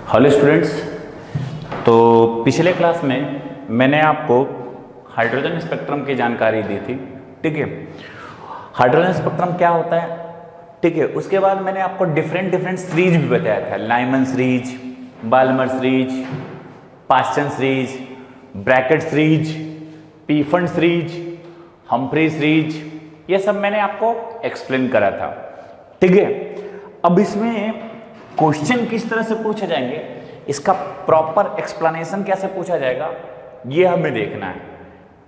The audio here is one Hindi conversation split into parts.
Hello students. तो पिछले क्लास में मैंने आपको हाइड्रोजन स्पेक्ट्रम की जानकारी दी थी। ठीक है, हाइड्रोजन स्पेक्ट्रम क्या होता है। ठीक है, उसके बाद मैंने आपको डिफरेंट सीरीज भी बताया था। Lyman series, Balmer series, Paschen series, Brackett series, Pfund series, Humphrey series, ये सब मैंने आपको एक्सप्लेन करा था। ठीक है, अब इसमें क्वेश्चन किस तरह से पूछे जाएंगे, इसका प्रॉपर एक्सप्लेनेशन कैसे पूछा जाएगा, ये हमें देखना है।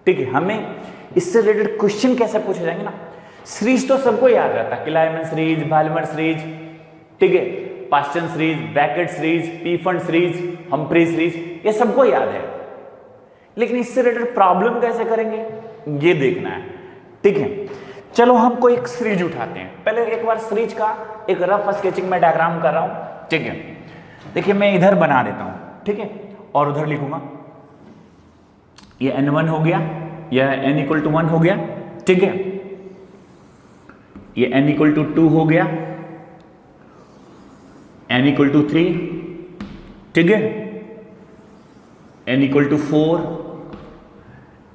ठीक है, हमें इससे रिलेटेड क्वेश्चन कैसे पूछे जाएंगे ना। सीरीज तो सबको याद रहता है कि लाइमन सीरीज, बाल्मर सीरीज, ठीक है, Paschen series, Brackett series, Pfund series, Humphrey series, ये सबको याद है। लेकिन इससे रिलेटेड प्रॉब्लम कैसे करेंगे, ये देखना है। ठीक है, चलो हम कोई एक सीरीज उठाते हैं। पहले एक बार सीरीज का एक रफ स्केचिंग में डायग्राम कर रहा हूं। ठीक है, देखिए मैं इधर बना देता हूं, ठीक है, और उधर लिखूंगा। ये n1 हो गया, यह n = 1 हो गया। ठीक है, ये n = 2 हो गया, n = 3, ठीक है, n = 4,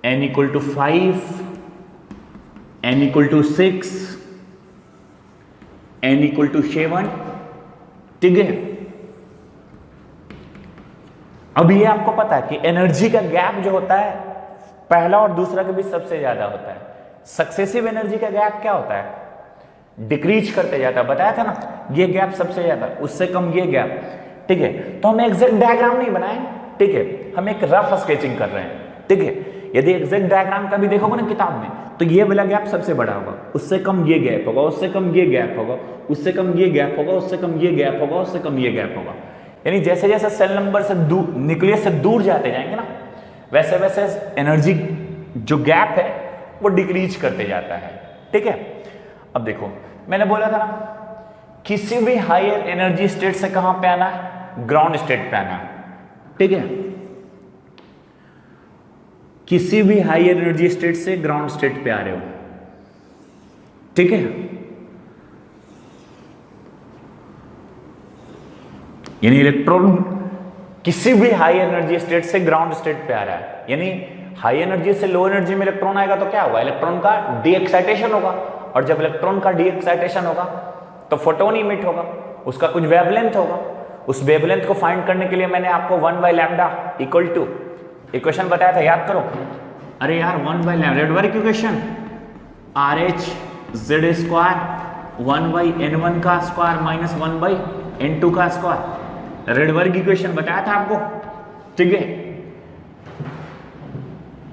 n = 5, n = 6, n = 7। ठीक है, अब ये आपको पता है कि एनर्जी का गैप जो होता है पहला और दूसरा के बीच सबसे ज्यादा होता है। सक्सेसिव एनर्जी का गैप क्या होता है, डिक्रीज करते जाता है। बताया था ना, ये गैप सबसे ज्यादा, उससे कम ये गैप। ठीक है, तो हम एग्जैक्ट डायग्राम नहीं बनाए। ठीक है, हम एक रफ स्केचिंग कर रहे हैं। ठीक है, यदि एग्जैक्ट डायग्राम का भी देखोगे ना किताब में, तो ये वाला गैप सबसे बड़ा होगा, उससे कम ये गैप होगा, उससे कम ये गैप होगा, उससे कम ये गैप होगा, उससे कम ये गैप होगा, उससे कम ये गैप होगा। यानी जैसे जैसे सेल नंबर से दूर, न्यूक्लियस से दूर जाते जाएंगे ना, वैसे वैसे एनर्जी जो गैप है वो डिक्रीज करते जाता है। ठीक है, अब देखो मैंने बोला था ना, किसी भी हायर एनर्जी स्टेट से कहां पे आना है, ग्राउंड स्टेट पे आना है। ठीक है, किसी भी हायर एनर्जी स्टेट से ग्राउंड स्टेट पे आ रहे हो। ठीक है, यानी इलेक्ट्रॉन किसी भी हाई एनर्जी स्टेट से ग्राउंड स्टेट पे आ रहा है। यानी हाई एनर्जी से लो एनर्जी में इलेक्ट्रॉन आएगा तो क्या होगा, इलेक्ट्रॉन का डी एक्साइटेशन होगा। और जब इलेक्ट्रॉन का डी एक्साइटेशन होगा तो फोटोन इमिट होगा, उसका कुछ वेवलेंथ होगा। उस वेवलेंथ को फाइंड करने के लिए मैंने आपको 1/λ = इक्वेशन बताया था, याद करो। अरे यार 1/λ रेडबर्ग इक्वेशन, RH² 1/n1 का स्क्वायर माइनस 1/n2 का स्क्वायर, रेडबर्ग इक्वेशन बताया था आपको। ठीक है,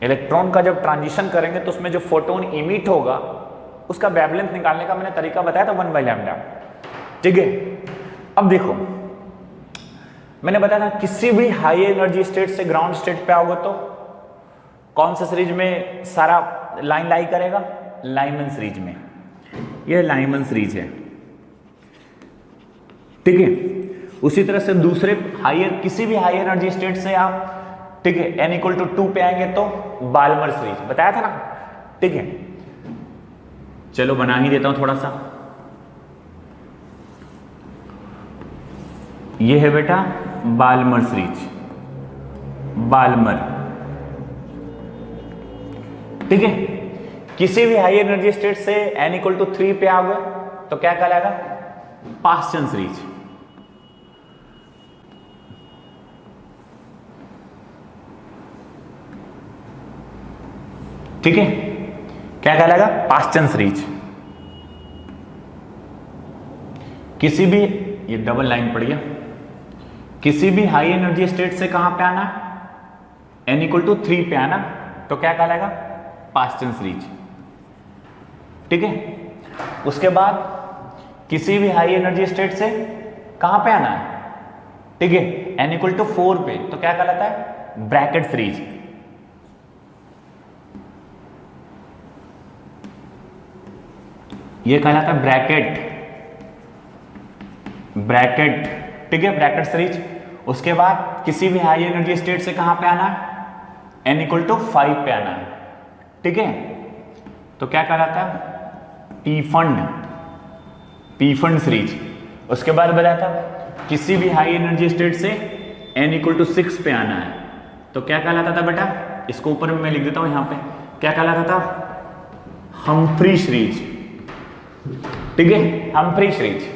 इलेक्ट्रॉन का जब ट्रांजिशन करेंगे तो उसमें जो फोटोन इमिट होगा उसका वेवलेंथ निकालने का मैंने तरीका बताया था 1/λ। ठीक है, अब देखो मैंने बताया था किसी भी हाई एनर्जी स्टेट से ग्राउंड स्टेट पे आओगे तो कौन सा सीरीज में सारा लाइन लाई करेगा, लाइमन सीरीज में। यह लाइमन सीरीज है। ठीक है, उसी तरह से दूसरे हायर, किसी भी हाई एनर्जी स्टेट से आप, ठीक है, n = 2 पे आएंगे तो बाल्मर सीरीज बताया था ना। ठीक है, चलो बना ही देता हूं थोड़ा सा। ये है बेटा बाल्मर सीरीज, बाल्मर। ठीक है, किसी भी हाई एनर्जी स्टेट से n = 3 पे आओगे तो क्या कहलाएगा, पास्टन सीरीज। ठीक है, क्या कहलाएगा, पास्टन सीरीज। किसी भी, ये डबल लाइन पड़ गया, किसी भी हाई एनर्जी स्टेट से कहां पे आना, n = 3 पे आना तो क्या कहलाएगा, पास्टन सीरीज। ठीक है, उसके बाद किसी भी हाई एनर्जी स्टेट से कहां पे आना है, ठीक है, n = 4 पे तो क्या कहलाता है, ब्रैकेट सीरीज। ये कहलाता है ब्रैकेट, ब्रैकेट। ठीक है, ब्रैकेट सीरीज। उसके बाद किसी भी हाई एनर्जी स्टेट से कहां पे आना है, n = 5 पे आना है। ठीक है, तो क्या कहलाता है, पीफन, पीफन सीरीज। उसके बाद बताया था किसी भी हाई एनर्जी स्टेट से n इक्वल टू 6 पे आना है तो क्या कहलाता था बेटा, इसको ऊपर में मैं लिख देता हूं यहां पे, क्या कहलाता था, हम्फ्री सीरीज। ठीक है, हम्फ्री सीरीज।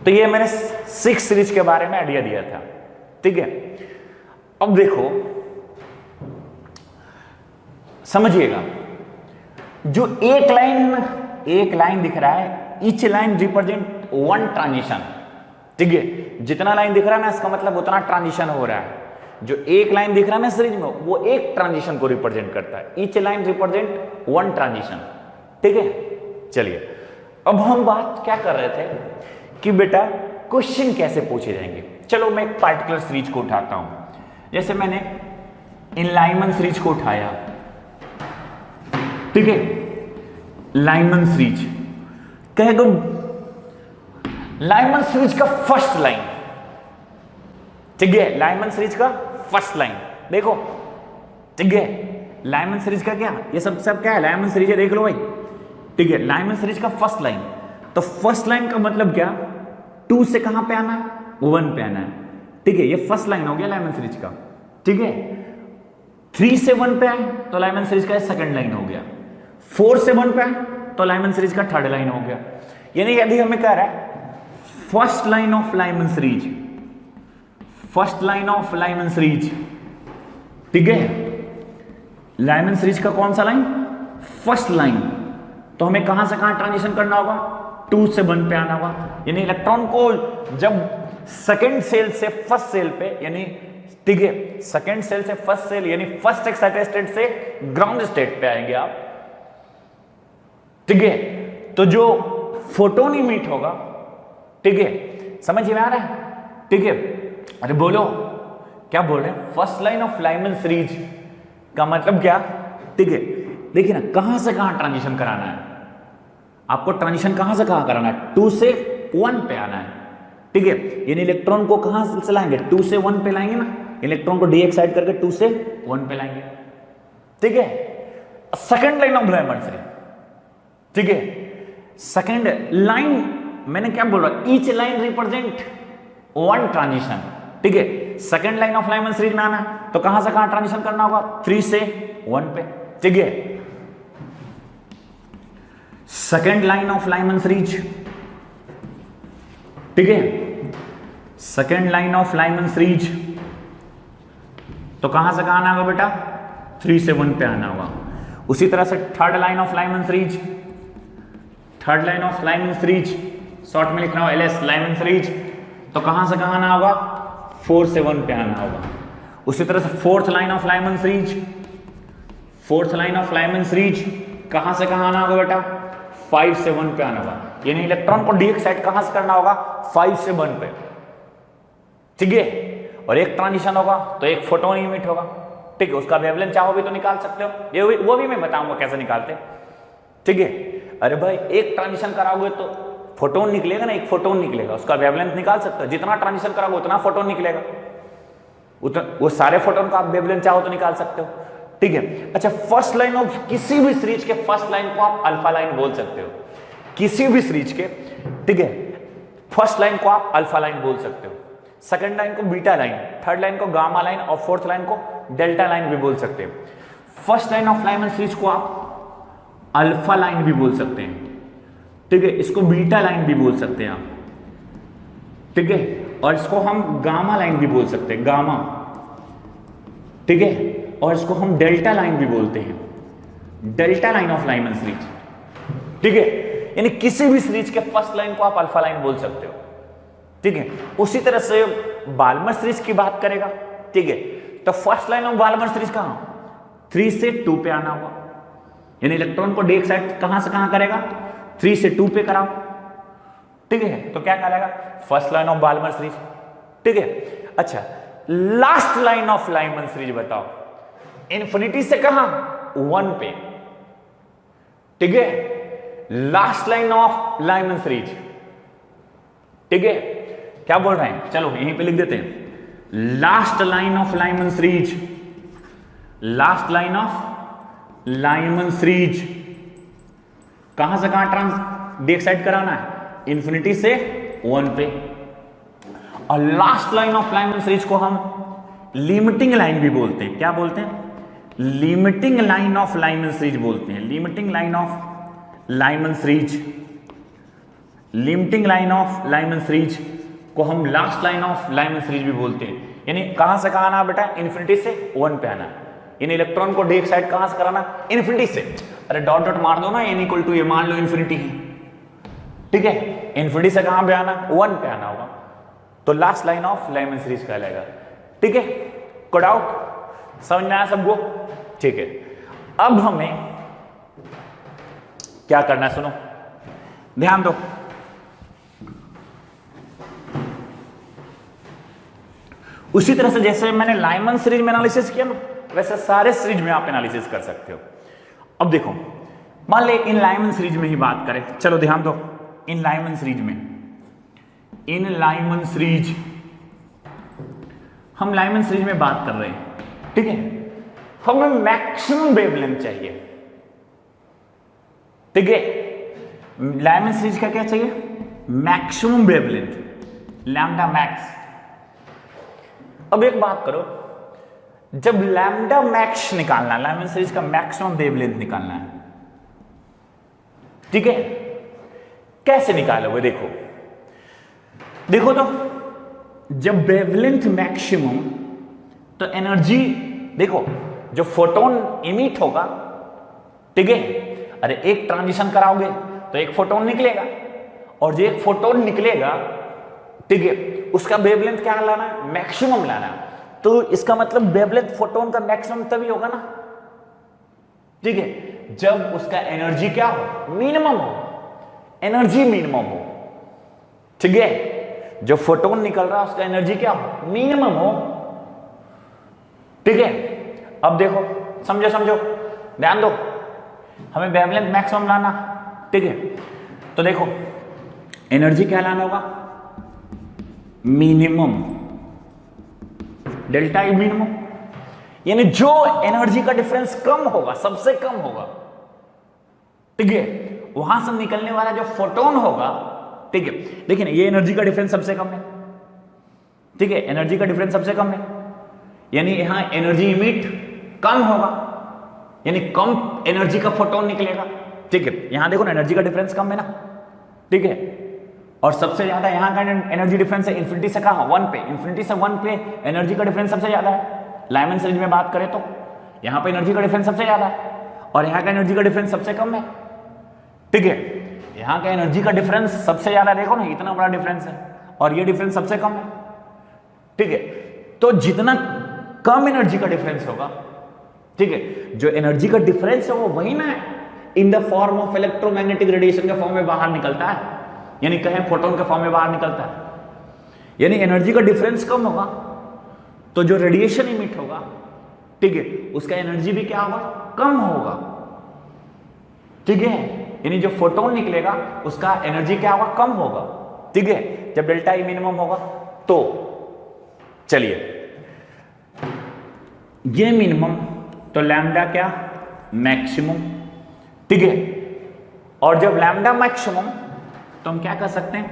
तो ये मैंने 6 सीरीज के बारे में आइडिया दिया था। ठीक है, अब देखो समझिएगा, जो एक लाइन है ना, एक लाइन दिख रहा है, each line represent one transition. ठीक है, जितना लाइन दिख रहा है ना, इसका मतलब उतना ट्रांजिशन हो रहा है। जो एक लाइन दिख रहा है ना सीरीज में, वो एक ट्रांजिशन को रिप्रेजेंट करता है। Each line represent one transition. ठीक है, चलिए अब हम बात क्या कर रहे थे कि बेटा क्वेश्चन कैसे पूछे जाएंगे। चलो मैं एक पार्टिकुलर सीरीज को उठाता हूं, जैसे मैंने इनलाइनमेंट सीरीज को उठाया। ठीक है, लाइनमैन सीरीज कहेगा, लाइनमैन सीरीज का फर्स्ट लाइन। ठीक है, लाइनमैन सीरीज का फर्स्ट लाइन देखो। ठीक है, लाइनमैन सीरीज का क्या, ये सब क्या है, लाइनमैन सीरीज है, देख लो भाई। ठीक है, लाइनमैन सीरीज का फर्स्ट लाइन, तो फर्स्ट लाइन का मतलब क्या, 2 से कहां पे आना है, 1 पे आना है। ठीक है, ये फर्स्ट लाइन हो गया लाइनमैन सीरीज का। ठीक है, 3 से 1 पे आए तो लाइनमैन सीरीज का सेकंड लाइन हो गया, 4 से 1 पे आए तो लाइनमैन सीरीज का थर्ड लाइन हो गया। यानी यदि हमें कह रहा है first line of Lyman series, first line of Lyman series. ठीक है, लाइनमैन सीरीज का कौन सा लाइन, फर्स्ट लाइन, तो हमें कहां से कहां ट्रांजिशन करना होगा, 2 से 1 पे आना होगा। यानी इलेक्ट्रॉन को जब सेकेंड सेल से फर्स्ट सेल पे, यानी ठीक है, सेकेंड सेल से फर्स्ट सेल यानी फर्स्ट एक्साइटेड स्टेट से ग्राउंड स्टेट पे आएंगे आप। ठीक है, तो जो फोटोन इमिट होगा, ठीक है, समझ में आ रहा है। ठीक है, अरे बोलो क्या बोल रहे हैं, first line of Lyman series का मतलब क्या। ठीक है, देखिए ना, कहां से कहां ट्रांजिशन कराना है आपको, ट्रांजिशन कहां से कहां कराना है, 2 से 1 पे आना है। ठीक है, यानी इलेक्ट्रॉन को कहां से लाएंगे, 2 से 1 पे लाएंगे ना, इलेक्ट्रॉन को डी एक्साइट करके 2 से 1 पे लाएंगे। ठीक है, second line of Lyman series. ठीक है, सेकंड लाइन मैंने क्या बोल रहा, each line represent one transition. ठीक है, second line of Lyman series में आना तो कहां से कहां ट्रांजिशन करना होगा, 3 से 1 पे। ठीक है, second line of Lyman series. ठीक है, second line of Lyman series तो कहां से कहां आना होगा बेटा, 3 से 1 पे आना होगा। उसी तरह से third line of Lyman series, third line of Lyman series short में लिखना होगा LS लाइनमैन सीरीज, तो कहां से कहां आना होगा, 4 से 1 पे आना होगा। उसी तरह से fourth line of Lyman series, fourth line of Lyman series कहां से कहां आना होगा बेटा, 5 से 1 पे आना होगा। यानी इलेक्ट्रॉन को डी एक्साइट कहां से करना होगा, 5 से 1 पे। ठीक है, और एक ट्रांजिशन होगा तो एक फोटोन इमिट होगा। ठीक है, उसका वेवलेंथ चाहो भी तो निकाल सकते हो, ये वो भी मैं बताऊंगा कैसे निकालते। ठीक है, अरे भाई एक ट्रांजिशन कराओगे तो फोटोन निकलेगा ना, एक फोटोन निकलेगा, उसका वेवलेंथ निकाल सकते हो। जितना ट्रांजिशन कराओगे उतना फोटोन निकलेगा, वो सारे फोटोन का आप वेवलेंथ चाहो तो निकाल सकते हो। ठीक है, अच्छा, फर्स्ट लाइन ऑफ किसी भी सीरीज के फर्स्ट लाइन को आप अल्फा लाइन बोल सकते हो, किसी भी सीरीज के। ठीक है, फर्स्ट लाइन को आप अल्फा लाइन बोल सकते हो, सेकंड लाइन को बीटा लाइन, थर्ड लाइन को गामा लाइन और फोर्थ लाइन को डेल्टा लाइन भी बोल सकते हैं। First line of Lyman series को आप अल्फा लाइन भी बोल सकते हैं। ठीक है, इसको बीटा लाइन भी बोल सकते हैं आप। ठीक है, और इसको हम गामा लाइन भी बोल सकते हैं, गामा। ठीक है, और इसको हम डेल्टा लाइन भी बोलते हैं, delta line of Lyman series. ठीक है, यानी किसी भी सीरीज के फर्स्ट लाइन को आप अल्फा लाइन बोल सकते हो। ठीक है, उसी तरह से बाल्मर सीरीज की बात करेगा। ठीक है, तो first line of Balmer series कहां, 3 से 2 पे आना होगा। यानी इलेक्ट्रॉन को डी एक्साइट कहां से कहां करेगा, 3 से 2 पे कराओ। ठीक है, तो क्या कहलाएगा, first line of Balmer series. ठीक है, अच्छा, last line of Lyman series बताओ, इन्फिनिटी से कहां, 1 पे। ठीक है, last line of Lyman series. ठीक है, क्या बोल रहे हैं, चलो यहीं पे लिख देते हैं, last line of Lyman series, last line of Lyman series कहां से कहां डी एक्साइट कराना है, इन्फिनिटी से 1 पे। और last line of Lyman series को हम लिमिटिंग लाइन भी बोलते हैं। क्या बोलते हैं? Limiting line of Lyman series बोलते हैं। Limiting line of Lyman series, limiting line of Lyman series को हम last line of Lyman series भी बोलते हैं। यानी कहां से कहां आना बेटा? इन्फिनिटी से 1 पे आना। इन इलेक्ट्रॉन को डी साइड कहां से कराना? इन्फिनिटी से। अरे डॉट डॉट मार दो ना, n इक्वल टू ये मान लो इन्फिनिटी है, ठीक है। इन्फिनिटी से कहां पे आना? 1 पे आना होगा, तो last line of Lyman series कहलाएगा, ठीक है। कोई डाउट? समझ में आया सबको? ठीक है। अब हमें क्या करना है, सुनो ध्यान दो। उसी तरह से जैसे मैंने लाइमन सीरीज में एनालिसिस किया ना, वैसे सारे सीरीज में आप एनालिसिस कर सकते हो। अब देखो, मान ले इन लाइमन सीरीज में ही बात करें, चलो ध्यान दो। इन लाइमन सीरीज में, इन लाइमन सीरीज, हम लाइमन सीरीज में बात कर रहे हैं, ठीक है। हमें मैक्सिमम वेवलेंथ चाहिए, ठीक है। लाइमन सीरीज का क्या चाहिए? Maximum wavelength, lambda max. अब एक बात करो, जब लैम्डा मैक्स निकालना है, लाइमन सीरीज का मैक्सिमम वेवलेंथ निकालना है, ठीक है, कैसे निकालोगे? देखो देखो तो, जब वेवलेंथ मैक्सिमम, तो एनर्जी देखो, जो फोटोन इमिट होगा, ठीक है। अरे एक ट्रांजिशन कराओगे तो एक फोटोन निकलेगा, और जो एक फोटोन निकलेगा, ठीक है, उसका वेवलेंथ क्या लाना है? मैक्सिमम लाना। तो इसका मतलब वेवलेंथ फोटोन का मैक्सिमम तभी होगा ना, ठीक है, जब उसका एनर्जी क्या हो? मिनिमम हो, एनर्जी मिनिमम हो, ठीक है। जो फोटोन निकल रहा है उसका एनर्जी क्या हो? मिनिमम हो, ठीक है। अब देखो, समझो समझो, ध्यान दो, हमें वेवलेंथ मैक्सिमम लाना, ठीक है। तो देखो, एनर्जी क्या लाना होगा? मिनिमम, डेल्टा ई मिनिमम, यानी जो एनर्जी का डिफरेंस कम होगा, सबसे कम होगा, ठीक है, वहां से निकलने वाला जो फोटोन होगा, ठीक है। देखिए ना, ये एनर्जी का डिफरेंस सबसे कम है, ठीक है, एनर्जी का डिफरेंस सबसे कम है, यानी यहां एनर्जी इमिट कम होगा, यानी कम एनर्जी का फोटोन निकलेगा, ठीक है। यहां देखो ना, एनर्जी का डिफरेंस कम है ना, ठीक है। और सबसे ज्यादा यहां का एनर्जी डिफरेंस है इन्फिनिटी से कहां? 1 पे। इन्फिनिटी से 1 पे एनर्जी का डिफरेंस सबसे ज्यादा है। लाइमन सीरीज में बात करें तो यहां पे एनर्जी का डिफरेंस सबसे ज्यादा है, और यहां का एनर्जी का डिफरेंस सबसे कम है, ठीक है। यहां का एनर्जी का डिफरेंस सबसे ज्यादा, देखो ना, इतना बड़ा डिफरेंस है, और ये डिफरेंस सबसे कम है, ठीक है। तो जितना कम एनर्जी का डिफरेंस होगा, ठीक है, जो एनर्जी का डिफरेंस है वो वही ना in the form of electromagnetic radiation के फॉर्म में बाहर निकलता है, यानी कहें फोटोन के फॉर्म में बाहर निकलता है। यानी एनर्जी का डिफरेंस कम होगा तो जो रेडिएशन इमिट होगा, ठीक है, उसका एनर्जी भी क्या होगा? कम होगा, ठीक है। यानी जो फोटोन निकलेगा उसका एनर्जी क्या होगा? कम होगा, ठीक है, जब डेल्टा ई मिनिमम होगा। तो चलिए, ये मिनिमम, तो लैम्डा क्या? मैक्सिमम, ठीक है। और जब लैम्डा मैक्सिमम, तो हम क्या कर सकते हैं?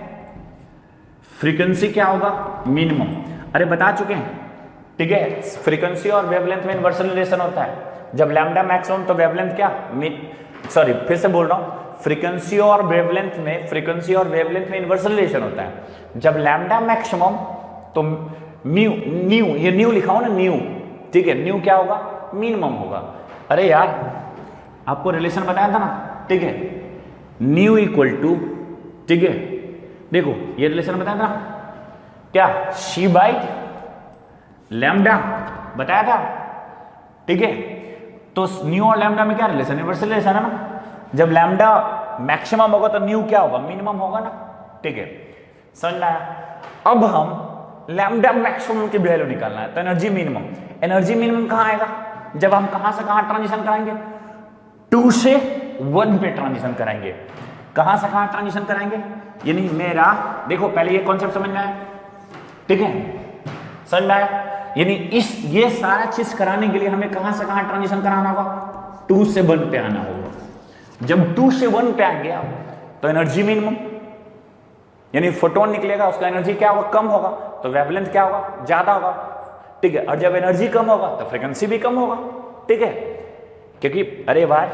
फ्रीक्वेंसी क्या होगा? मिनिमम। अरे बता चुके हैं, ठीक है, फ्रीक्वेंसी और वेवलेंथ में इनवर्सल रिलेशन होता है। जब लैम्डा मैक्सिमम तो वेवलेंथ क्या? सॉरी, फिर से बोल रहा हूं, फ्रीक्वेंसी और वेवलेंथ में इनवर्सल रिलेशन होता है। जब लैम्डा मैक्सिमम तो न्यू, ये न्यू लिखा हो ना, न्यू, ठीक है, न्यू क्या होगा? मिनिमम होगा। अरे यार, आपको रिलेशन बताया था ना, ठीक है, न्यू इक्वल टू, ठीक है, देखो ये रिलेशन बताया था क्या? सी बाई लैम्डा बताया था, ठीक है। तो न्यू और लैम्डा में क्या रिलेशन? इनवर्सल रिलेशन है ना। जब लैम्डा मैक्सिमम होगा तो न्यू क्या होगा? मिनिमम होगा ना, ठीक है, समझ में आया? अब हम लैम्डा मैक्सिमम की वैल्यू निकालना है, तो एनर्जी मिनिमम, एनर्जी मिनिमम कहां आएगा? जब हम कहां से कहां ट्रांजिशन कराएंगे? 2 से 1 पे ट्रांजिशन कराएंगे। कहां से कहां ट्रांजिशन कराएंगे? यानी मेरा, देखो पहले ये कॉन्सेप्ट समझ में आया, ठीक है, समझ में आया? यानी ये सारा चीज कराने के लिए हमें कहां से कहां ट्रांजिशन कराना होगा? 2 से 1 पे आना होगा। जब 2 से 1 पे आ गया तो एनर्जी मिनिमम, यानी फोटोन निकलेगा, उसका एनर्जी क्या होगा? कम होगा, तो वेवलेंथ क्या होगा, ज्यादा होगा, ठीक है। और जब एनर्जी कम होगा तो फ्रीक्वेंसी भी कम होगा, ठीक है, क्योंकि अरे भाई,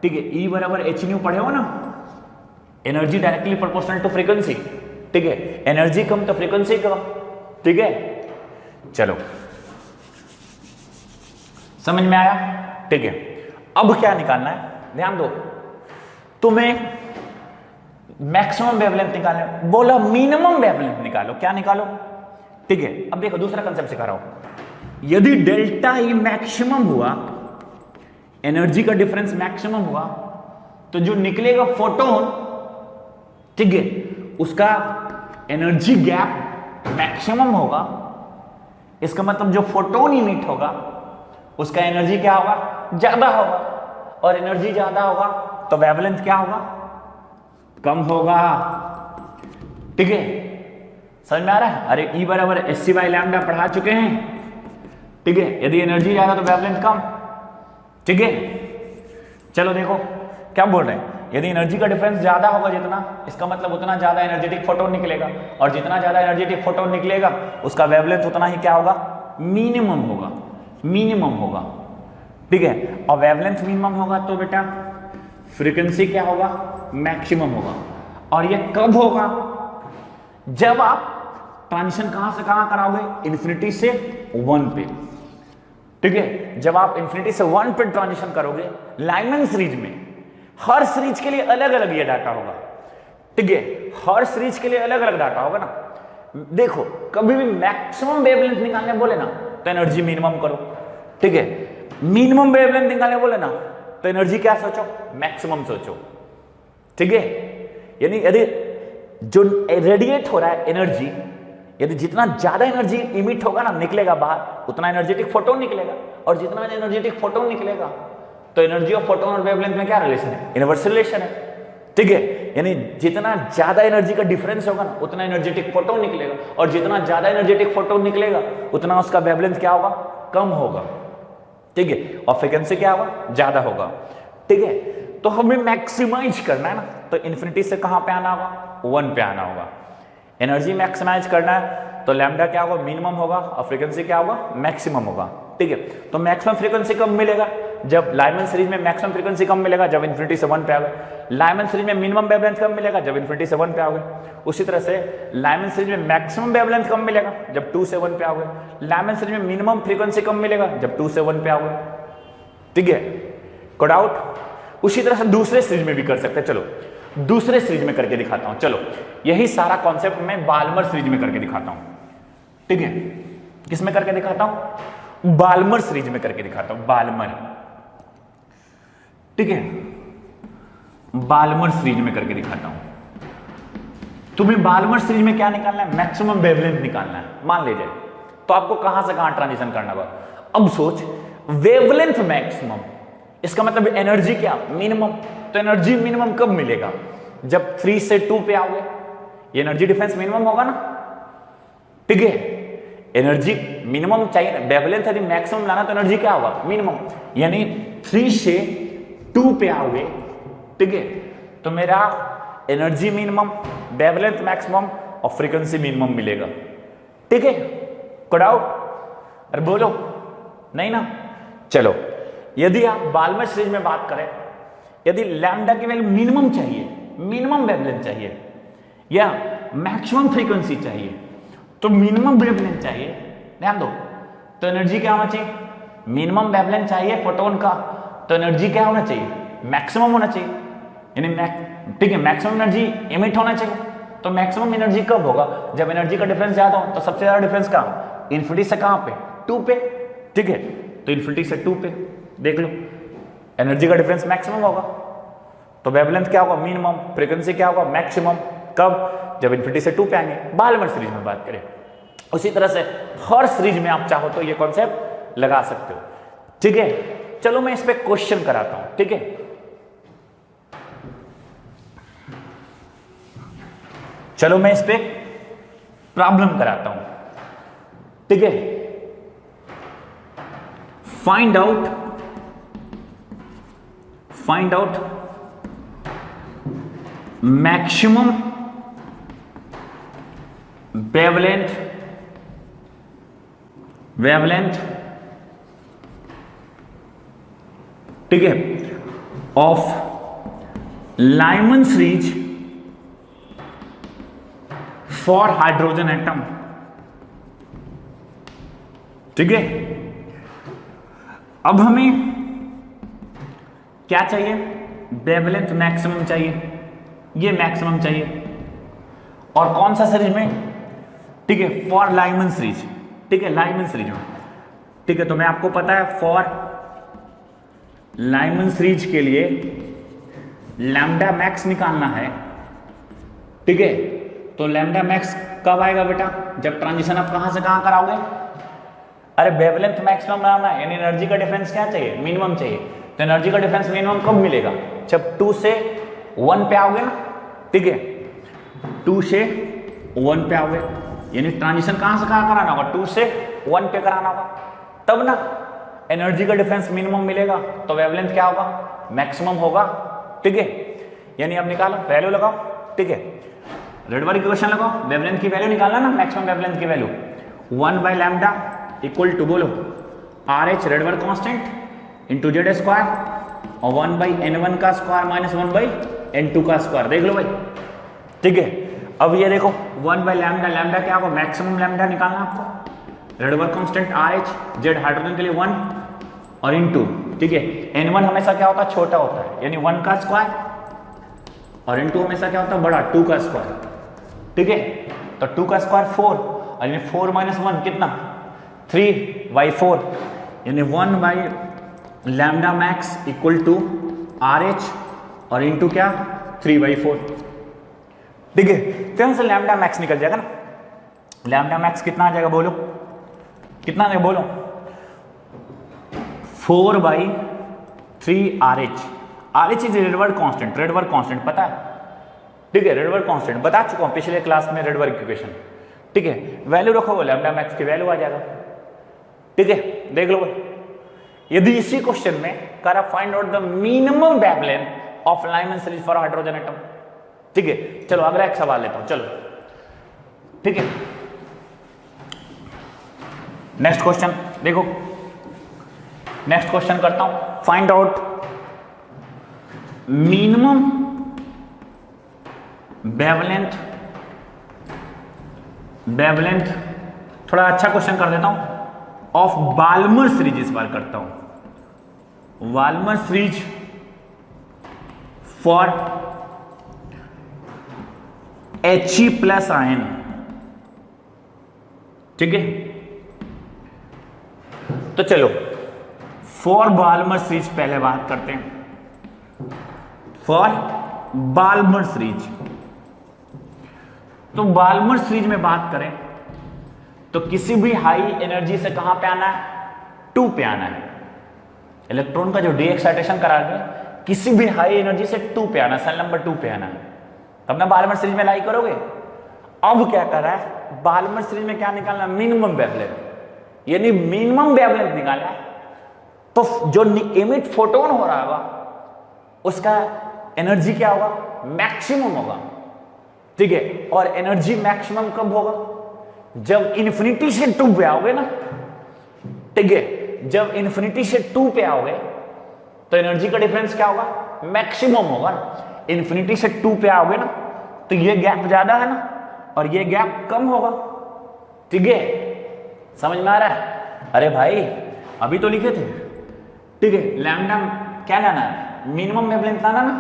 ठीक है, E बराबर एच न्यू पढ़े हो ना, energy directly proportional to frequency, ठीक है, एनर्जी कम तो फ्रीक्वेंसी कम, ठीक है। चलो समझ में आया, ठीक है। अब क्या निकालना है, ध्यान दो, तुम्हें मैक्सिमम वेवलेंथ निकालना है, बोला मिनिमम वेवलेंथ निकालो, क्या निकालो, ठीक है। अब देखो दूसरा कंसेप्ट सिखा रहा हूं, यदि डेल्टा ई मैक्सिमम हुआ, एनर्जी का डिफरेंस मैक्सिमम हुआ, तो जो निकलेगा फोटोन, ठीक है, उसका एनर्जी गैप मैक्सिमम होगा, इसका मतलब जो फोटोन इमिट होगा उसका एनर्जी क्या होगा, ज्यादा होगा, और एनर्जी ज्यादा होगा तो वेवलेंथ क्या होगा, कम होगा, ठीक है। समझ में आ रहा है, अरे ई बराबर एच सी बाई लैम्डा पढ़ा चुके हैं, ठीक है, यदि एनर्जी ज्यादा तो वेवलेंथ कम, ठीक है। चलो देखो क्या बोल रहे हैं, यदि एनर्जी का डिफरेंस ज्यादा होगा जितना, इसका मतलब उतना ज्यादा एनर्जेटिक फोटोन निकलेगा, और जितना ज्यादा एनर्जेटिक फोटोन निकलेगा उसका वेवलेंथ उतना ही क्या होगा, मिनिमम होगा, मिनिमम होगा, ठीक है। और वेवलेंथ मिनिमम होगा तो बेटा फ्रीक्वेंसी क्या होगा, मैक्सिमम होगा। और ये कब होगा, जब आप ट्रांजिशन कहां से कहां कराओगे, इन्फिनिटी से 1 पे, ठीक है। जब आप इन्फिनिटी से 1 पे ट्रांजिशन करोगे लाइमन सीरीज में, हर सीरीज के लिए अलग अलग ये डाटा होगा, ठीक है, हर सीरीज के लिए अलग अलग डाटा होगा ना। देखो कभी भी मैक्सिमम वेवलेंथ निकालने बोले ना तो एनर्जी मिनिमम करो, ठीक है, मिनिमम वेवलेंथ निकालने बोले ना तो एनर्जी क्या सोचो, मैक्सिमम सोचो, ठीक है। यानी यदि जो रेडिएट हो रहा है एनर्जी, यदि जितना ज्यादा एनर्जी इमिट होगा ना, निकलेगा बाहर, उतना एनर्जेटिक फोटोन निकलेगा, और जितना एनर्जेटिक फोटोन निकलेगा तो एनर्जी ऑफ फोटोन और वेवलेंथ में क्या रिलेशन है, इनवर्स रिलेशन है, ठीक है। यानी जितना ज्यादा एनर्जी का डिफरेंस होगा ना उतना एनर्जेटिक फोटोन निकलेगा, और जितना ज्यादा एनर्जेटिक फोटोन निकलेगा उतना उसका वेवलेंथ क्या होगा, कम होगा, ठीक है, और फ्रीक्वेंसी क्या होगा, ज्यादा होगा, ठीक है। तो हमें मैक्सिमाइज करना है ना, तो इन्फिनिटी से कहां पे आना होगा, 1 पे आना होगा। एनर्जी मैक्सिमाइज करना है तो लैम्डा क्या होगा, मिनिमम होगा, और फ्रीक्वेंसी क्या होगा, मैक्सिमम होगा, ठीक है। तो मैक्सिमम फ्रीक्वेंसी कब मिलेगा, जब लाइमन सीरीज में मैक्सिमम फ्रीक्वेंसी कम मिलेगा, जब इन्फिनिटी से 1 पे आओगे। लाइमन सीरीज में मिनिमम वेवलेंथ कम मिलेगा, जब इन्फिनिटी से 1 पे आओगे। उसी तरह से लाइमन सीरीज में मैक्सिमम वेवलेंथ कम मिलेगा, जब 2 से 1 पे आओगे। लाइमन सीरीज में मिनिमम फ्रीक्वेंसी कम मिलेगा, जब 2 से 1 पे आओगे, ठीक है। Code out. उसी तरह से दूसरे सीरीज में भी कर सकते हैं, चलो दूसरे सीरीज में करके दिखाता हूं। चलो यही सारा कॉन्सेप्ट मैं बाल्मर सीरीज में करके दिखाता हूं, ठीक है। किस में करके दिखाता हूं, बाल्मर सीरीज में करके दिखाता हूं, बाल्मर, ठीक है, बाल्मर सीरीज में करके दिखाता हूं। तुम्हें बाल्मर सीरीज में क्या निकालना है, मैक्सिमम वेवलेंथ निकालना है, मान लीजिए। तो आपको कहां से कहां ट्रांजिशन करना होगा, अब सोच, वेवलेंथ मैक्सिमम, इसका मतलब एनर्जी क्या, मिनिमम। तो एनर्जी मिनिमम कब मिलेगा, जब 3 से 2 पे आओगे, ये एनर्जी डिफरेंस मिनिमम होगा ना, ठीक है। एनर्जी मिनिमम चाहिए, वेवलेंथ यदि मैक्सिमम लाना तो एनर्जी क्या होगा, मिनिमम। यानी 3 से 2 पे आओगे, ठीक है, तो मेरा एनर्जी मिनिमम, वेवलेंथ मैक्सिमम और फ्रीक्वेंसी मिनिमम मिलेगा, ठीक है। कोड आउट, अरे बोलो नहीं ना। चलो यदि आप बाल्मर सीरीज में बात करें, यदि लैम्डा की वैल्यू मिनिमम चाहिए, मिनिमम वेवलेंथ चाहिए, या मैक्सिमम फ्रीक्वेंसी चाहिए, तो मिनिमम वेवलेंथ चाहिए, ध्यान दो। तो एनर्जी क्या होना चाहिए, मिनिमम वेवलेंथ चाहिए फोटोन का, तो एनर्जी क्या होना चाहिए, मैक्सिमम होना चाहिए, यानी ठीक है, मैक्सिमम एनर्जी इमिट होना चाहिए। तो मैक्सिमम एनर्जी कब होगा, जब एनर्जी का डिफरेंस ज्यादा हो। तो सबसे ज्यादा डिफरेंस कहां, इन्फिनिटी से कहां पे, 2 पे, ठीक है। तो इन्फिनिटी से 2 पे देख लो, एनर्जी का डिफरेंस मैक्सिमम होगा, तो वेवलेंथ क्या होगा, मिनिमम, फ्रीक्वेंसी क्या होगा, मैक्सिमम, कब, जब इन्फिनिटी से 2 पे आएंगे, बाल्मर सीरीज में बात करें। उसी तरह से हर सीरीज में आप चाहो तो ये कॉन्सेप्ट लगा सकते हो, ठीक है। चलो मैं इस पे क्वेश्चन कराता हूं, ठीक है। चलो मैं इस पे प्रॉब्लम कराता हूं, ठीक है। Find out maximum wavelength wavelength, ठीक है, of Lyman series for hydrogen atom, ठीक है। अब हमें क्या चाहिए, वेवलेंथ मैक्सिमम चाहिए, ये मैक्सिमम चाहिए, और कौन सा सीरीज में, ठीक है, फॉर लाइमन सीरीज, ठीक है, लाइमन सीरीज में, ठीक है। तो मैं आपको पता है फॉर लाइमन सीरीज के लिए लैम्डा मैक्स निकालना है, ठीक है। तो लैम्डा मैक्स कब आएगा बेटा, जब ट्रांजिशन आप कहां से कहां कराओगे, अरे वेवलेंथ मैक्सिमम बनाना है, यानी एनर्जी का डिफरेंस क्या चाहिए, मिनिमम चाहिए। तो एनर्जी का डिफरेंस मिनिमम कब मिलेगा, जब 2 से 1 पे आओगे ना, ठीक है, 2 से 1 पे आओगे, यानी ट्रांजिशन कहां से कहां कराना होगा, 2 से 1 पे कराना होगा, तब ना एनर्जी का डिफरेंस मिनिमम मिलेगा, तो वेवलेंथ क्या होगा, मैक्सिमम होगा, ठीक है। यानी अब निकालो, वैल्यू लगाओ, ठीक है, रेडबर्ग इक्वेशन लगाओ, वेवलेंथ की वैल्यू निकालना ना, मैक्सिमम वेवलेंथ की वैल्यू 1/लैम्डा इक्वल टू बोलो RH Rydberg constant into Z square और 1/n1 का स्क्वायर माइनस 1/n2 का स्क्वायर, देख लो भाई, ठीक है। अब ये देखो 1/लैम्डा, लैम्डा क्या होगा, मैक्सिमम लैम्डा निकालना आपको, Rydberg constant RH, Z hydrogen के लिए 1 और इंटू, ठीक है, n1 हमेशा क्या होता है, छोटा होता है, यानी 1 का स्क्वायर, और n2 हमेशा क्या होता है, बड़ा, 2 का स्क्वायर, ठीक है। तो 2 का स्क्वायर 4, और यानी 4 - 1 कितना, 3/4, यानी 1/लैम्डा मैक्स इक्वल टू RH और इंटू क्या 3/4, ठीक है। तो यहां से लैम्डा मैक्स निकल जाएगा ना, लैम्डा मैक्स कितना आ जाएगा बोलो, कितना आ जाएगा बोलो, 4/3 RH, RH is Rydberg constant, Rydberg constant पता है, ठीक है, रेडबर्ग कांस्टेंट बता चुका हूं पिछले क्लास में, रेडबर्ग इक्वेशन, ठीक है। वैल्यू रखोगे लैम्डा मैक्स की वैल्यू आ जाएगा, ठीक है, देख लो। यदि इसी क्वेश्चन में करा find out the minimum wavelength of Lyman series for hydrogen atom, ठीक है। चलो अगला एक सवाल लेता हूं, चलो, ठीक है। नेक्स्ट क्वेश्चन देखो, नेक्स्ट क्वेश्चन करता हूं, फाइंड आउट मिनिमम वेवलेंथ, थोड़ा अच्छा क्वेश्चन कर देता हूं, ऑफ बाल्मर सीरीज, इस बार करता हूं Balmer series for He+ ion, ठीक है। तो चलो फॉर बाल्मर सीरीज पहले बात करते हैं, फॉर बाल्मर सीरीज। तो बाल्मर सीरीज में बात करें तो किसी भी हाई एनर्जी से कहां पे आना है, 2 पे आना है, इलेक्ट्रॉन का जो डी एक्साइटेशन करा गया किसी भी हाई एनर्जी से 2 पे आना, सेल नंबर 2 पे आना है, तब ना बाल्मर सीरीज में लाई करोगे। अब क्या कर रहा है, बाल्मर सीरीज में क्या निकालना, मिनिमम वेवलेंथ, यानी मिनिमम वेवलेंथ निकालना है, तो जो इमिट फोटोन हो रहा होगा उसका एनर्जी क्या होगा, मैक्सिमम होगा, ठीक है। और एनर्जी मैक्सिमम कब होगा, जब इन्फिनिटी से 2 पे आओगे ना, ठीक है, जब इन्फिनिटी से 2 पे आओगे तो एनर्जी का डिफरेंस क्या होगा, मैक्सिमम होगा ना। इन्फिनिटी से 2 पे आओगे ना तो ये गैप ज्यादा है ना, और ये गैप कम होगा, ठीक है, समझ में आ रहा है। अरे भाई अभी तो लिखे थे, ठीक है, लैम्डा क्या लाना है, मिनिमम वेवलेंथ लाना ना,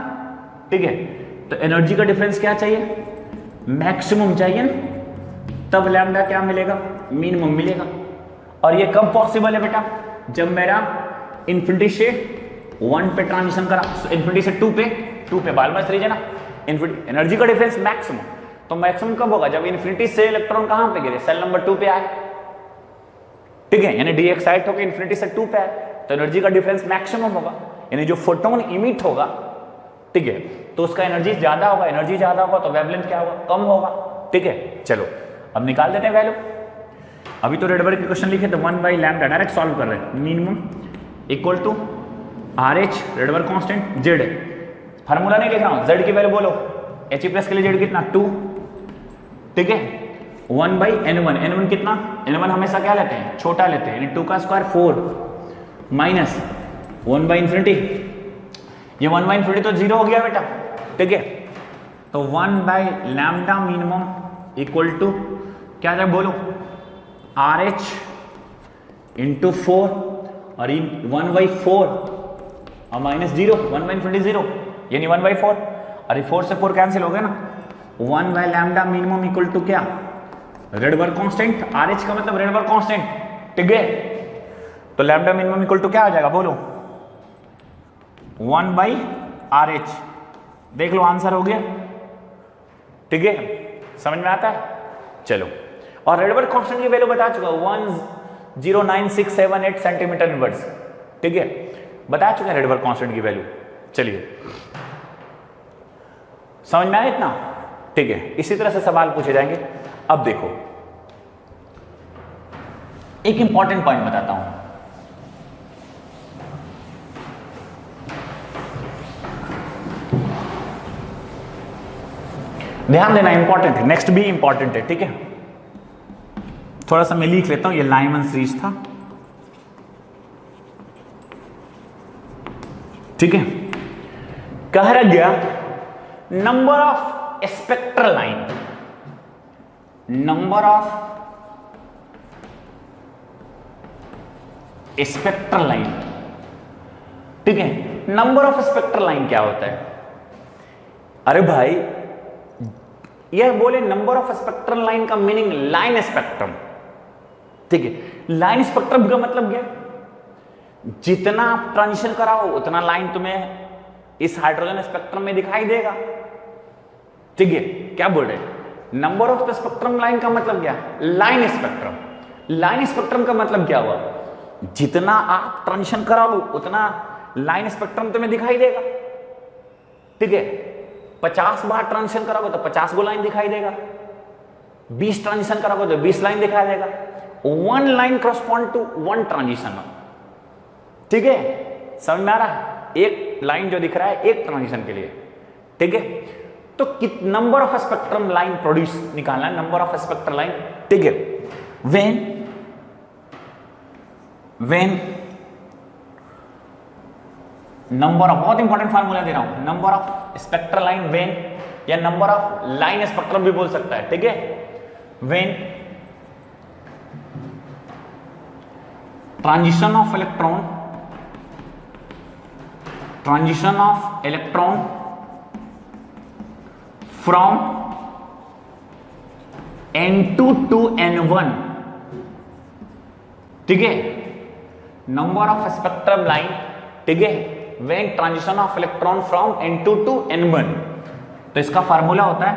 ठीक है। तो एनर्जी का डिफरेंस क्या चाहिए, मैक्सिमम चाहिए ना, तब लैम्डा क्या मिलेगा, मिनिमम मिलेगा। और ये कब पॉसिबल है बेटा, जब मेरा इन्फिनिटी से 1 पे ट्रांजिशन करा, इन्फिनिटी से 2 पे बाल्मर सीरीज है ना, इन्फिनिटी एनर्जी का डिफरेंस मैक्सिमम, तो मैक्सिमम कब होगा, जब इन्फिनिटी से इलेक्ट्रॉन कहां पे गिरे, सेल नंबर 2 पे आए, ठीक है, यानी डी एक्साइट होकर इन्फिनिटी से 2 पे आए तो एनर्जी का डिफरेंस मैक्सिमम होगा, यानी जो फोटोन इमिट होगा, ठीक है, तो उसका एनर्जी ज्यादा होगा, एनर्जी ज्यादा होगा तो वेवलेंथ क्या होगा, कम होगा, ठीक है। चलो अब निकाल देते हैं वैल्यू। अभी तो रेडबर्ग इक्वेशन लिखे तो 1/लैम्डा डायरेक्ट सॉल्व कर रहे हैं, minimum equal to RH Rydberg constant, Z formula नहीं लिख रहा हूं, जेड की वैल्यू बोलो, He+ के लिए जेड कितना 2, ठीक है, 1 बाई n1, n1 कितना, n1 हमेशा क्या लेते हैं, छोटा लेते हैं, यानी 2 का स्क्वायर 4 माइनस 1 बाई इंफिनिटी, ये 1 बाई इंफिनिटी तो 0 हो गया बेटा, ठीक है। तो 1 by lambda minimum equal to क्या जब बोलो RH इंटू 4 और 1 बाई 4 और माइनस 0, 1 बाई इंफिनिटी 0 यानी 1 बाई 4, अरे 4 से 4 कैंसिल हो गया ना, 1 by lambda minimum equal to क्या, रेडबर्ग कांस्टेंट, RH का मतलब रेडबर्ग कांस्टेंट, ठीक है। तो लैम्डा मिनिमम इक्वल टू क्या आ जाएगा बोलो 1 बाई RH, देख लो आंसर हो गया, ठीक है, समझ में आता है। चलो, और रेडबर्ग कांस्टेंट की वैल्यू बता चुका 109678 सेंटीमीटर इनवर्स, ठीक है, बता चुके हैं रेडबर्ग कांस्टेंट की वैल्यू। चलिए, समझ में आया इतना, ठीक है। इसी तरह से सवाल पूछे जाएंगे। अब देखो एक इंपॉर्टेंट पॉइंट बताता हूं, ध्यान देना, इंपॉर्टेंट है, नेक्स्ट भी इंपॉर्टेंट है, ठीक है। थोड़ा सा मैं लिख लेता हूं, ये लाइमन सीरीज था, ठीक है। कह रहा गया number of spectral line, number of spectral line, ठीक है। नंबर ऑफ स्पेक्ट्रल लाइन क्या होता है, अरे भाई यह बोले नंबर ऑफ स्पेक्ट्रल लाइन का मीनिंग लाइन स्पेक्ट्रम, ठीक है। लाइन स्पेक्ट्रम का मतलब क्या, जितना आप ट्रांजिशन कराओ उतना लाइन तुम्हें इस हाइड्रोजन स्पेक्ट्रम में दिखाई देगा, ठीक है। क्या बोल रहे, नंबर ऑफ स्पेक्ट्रम लाइन का मतलब क्या, लाइन स्पेक्ट्रम, लाइन स्पेक्ट्रम का मतलब क्या हुआ, जितना आप ट्रांजिशन कराओ उतना लाइन स्पेक्ट्रम तुम्हें दिखाई देगा, ठीक है। 50 बार ट्रांजिशन कराओगे तो 50 गो लाइन दिखाई देगा, 20 ट्रांजिशन कराओगे तो 20 लाइन दिखाई देगा। 1 लाइन करस्पॉन्ड टू 1 ट्रांजिशन, ठीक है, समझ में आ रहा है। एक लाइन जो दिख रहा है एक ट्रांजिशन के लिए, ठीक है। तो number of spectrum line produce निकालना, नंबर ऑफ स्पेक्ट्रल लाइन, ठीक है। वेन नंबर ऑफ, बहुत इंपॉर्टेंट फार्मूला दे रहा हूं, number of spectral line when, या नंबर ऑफ लाइन स्पेक्ट्रम भी बोल सकता है, ठीक है। When transition of electron, transition of electron from n2 to n1, ठीक है। नंबर ऑफ स्पेक्ट्रम लाइन, ठीक है, when transition of electron from n2 to n1, तो इसका फार्मूला होता है,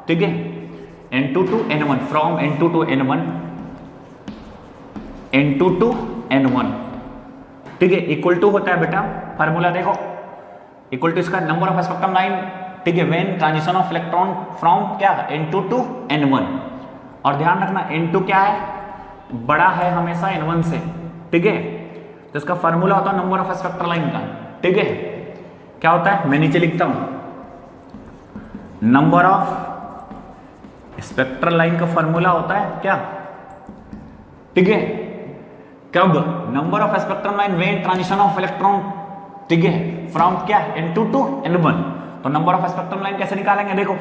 ठीक है, n2 to n1, from n2 to n1, n2 to n1, ठीक है, इक्वल टू होता है बेटा, फार्मूला देखो, इक्वल टू इसका नंबर ऑफ स्पेक्ट्रम लाइन, ठीक है, when transition of electron from क्या n2 टू n1, और ध्यान रखना n2 क्या है, बड़ा है हमेशा n1 से, ठीक है। तो इसका फार्मूला होता है नंबर ऑफ स्पेक्ट्रल लाइन का, ठीक है। क्या होता है, मैं नीचे लिखता हूं, नंबर ऑफ स्पेक्ट्रल लाइन का फार्मूला होता है क्या, ठीक है, कब, number of spectral line when transition of electron, ठीक है, फ्रॉम क्या n2 टू n1। तो नंबर ऑफ स्पेक्ट्रल लाइन कैसे निकालेंगे, देखो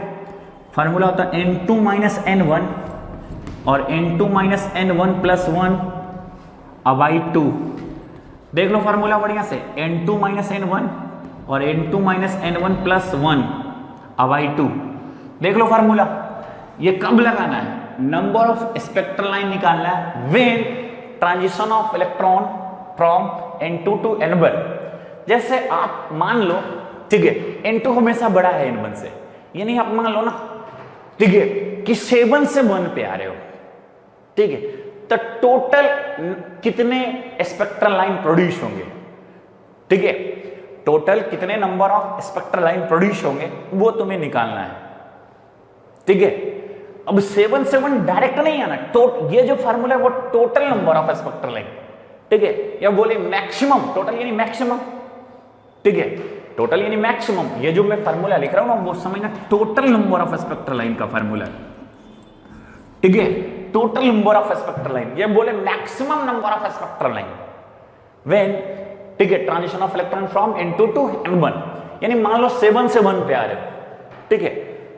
फार्मूला होता है n2 माइनस n1 और n2 minus n1 plus 1 by 2, देख लो फार्मूला बढ़िया से, n2 माइनस n1 और n2 minus n1 plus 1 by 2, देख लो फार्मूला। ये कब लगाना है, नंबर ऑफ स्पेक्ट्रल लाइन निकालना है when transition of electron from n2 to n1। जैसे आप मान लो, ठीक है, n2 हमेशा बड़ा है n1 से, यानी आप मान लो ना, ठीक है, कि 7 से 1 पे आ रहे हो, ठीक है, तो टोटल कितने स्पेक्ट्रल लाइन प्रोड्यूस होंगे, ठीक है, टोटल कितने number of spectral line produce होंगे वो तुम्हें निकालना है, ठीक है। अब 7 से 1 डायरेक्ट नहीं आना, ये जो फार्मूला है वो total number of spectral line, ठीक है, या बोले मैक्सिमम, टोटल यानी मैक्सिमम, ठीक है, टोटल यानी मैक्सिमम। ये जो मैं फार्मूला लिख रहा हूं ना वो समझना total number of spectral line का फार्मूला है, ठीक है, total number of spectral line, ये बोले maximum number of spectral line when, ठीक है, transition of electron from N2 to N1, यानी मान लो 7 से 1 पे आ रहे हो, ठीक है,